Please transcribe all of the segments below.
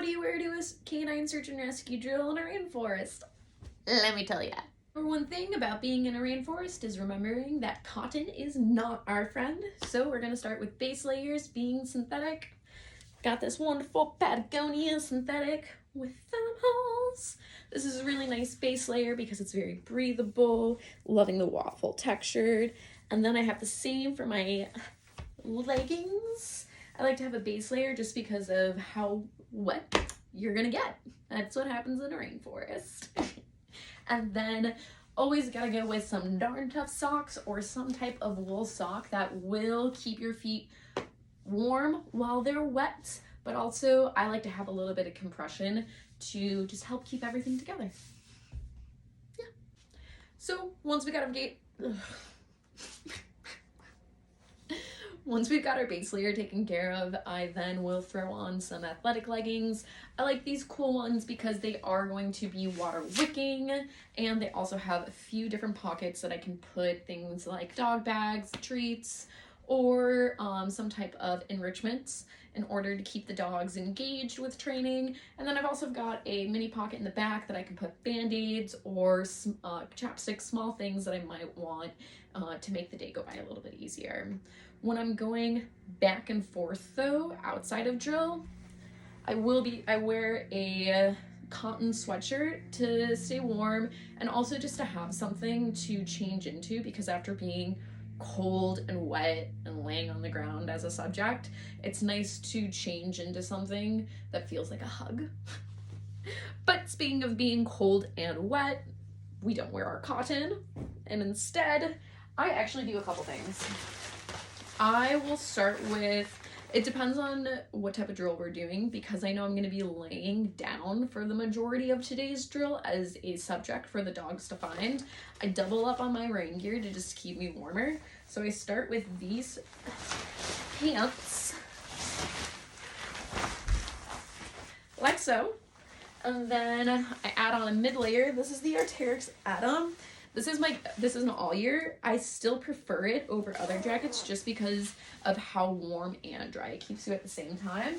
What do you wear to a canine search and rescue drill in a rainforest? Let me tell you. For one thing about being in a rainforest is remembering that cotton is not our friend. So we're gonna start with base layers being synthetic. Got this wonderful Patagonia synthetic with thumb holes. This is a really nice base layer because it's very breathable, loving the waffle textured. And then I have the same for my leggings. I like to have a base layer just because of how wet you're gonna get. That's what happens in a rainforest. And then always gotta go with some darn tough socks or some type of wool sock that will keep your feet warm while they're wet, but also I like to have a little bit of compression to just help keep everything together. Yeah. So once we got our base layer taken care of, I then will throw on some athletic leggings. I like these cool ones because they are going to be water wicking, and they also have a few different pockets that I can put things like dog bags, treats, or some type of enrichments in order to keep the dogs engaged with training. And then I've also got a mini pocket in the back that I can put band-aids or chapsticks, small things that I might want to make the day go by a little bit easier. When I'm going back and forth though, outside of drill, I wear a cotton sweatshirt to stay warm and also just to have something to change into, because after being cold and wet and laying on the ground as a subject, it's nice to change into something that feels like a hug. But speaking of being cold and wet, we don't wear our cotton, and instead I actually do a couple things. I will start with, it depends on what type of drill we're doing, because I know I'm going to be laying down for the majority of today's drill as a subject for the dogs to find. I double up on my rain gear to just keep me warmer. So I start with these pants, like so, and then I add on a mid layer. This is the Arc'teryx Atom. This is an all year. I still prefer it over other jackets just because of how warm and dry it keeps you at the same time.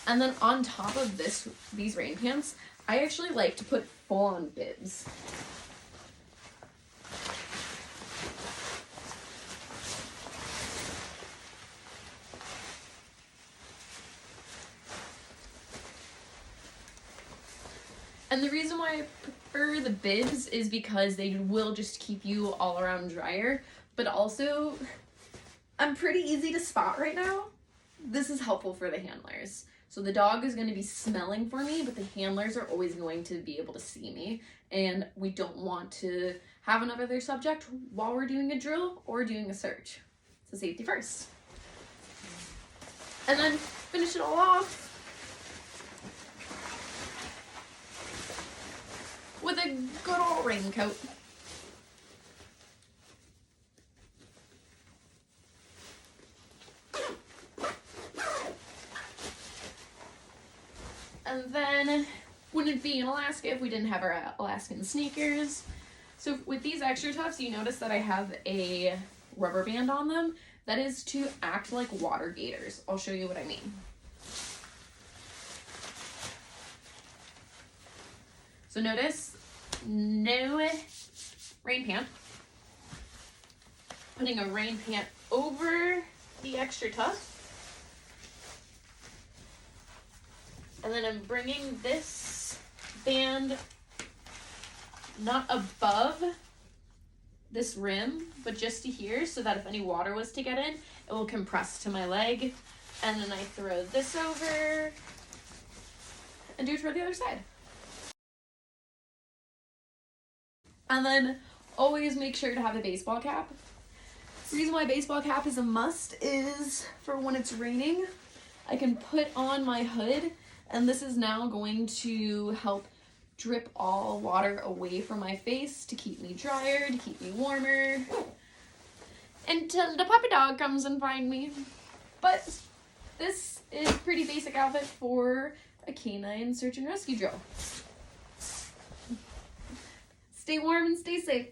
And then on top of these rain pants, I actually like to put full-on bibs. And the reason why I prefer the bibs is because they will just keep you all around drier, but also I'm pretty easy to spot right now. This is helpful for the handlers. So the dog is going to be smelling for me, but the handlers are always going to be able to see me, and we don't want to have another subject while we're doing a drill or doing a search. So safety first. And then finish it all off with a good old raincoat. And then, wouldn't be in Alaska if we didn't have our Alaskan sneakers. So with these XtraTufs, you notice that I have a rubber band on them. That is to act like water gaiters. I'll show you what I mean. So notice, no rain pant. Putting a rain pant over the XtraTuf. And then I'm bringing this band not above this rim, but just to here, so that if any water was to get in, it will compress to my leg. And then I throw this over and do it for the other side. And then always make sure to have a baseball cap. The reason why a baseball cap is a must is for when it's raining, I can put on my hood, and this is now going to help drip all water away from my face to keep me drier, to keep me warmer, until the puppy dog comes and finds me. But this is a pretty basic outfit for a canine search and rescue drill. Stay warm and stay safe.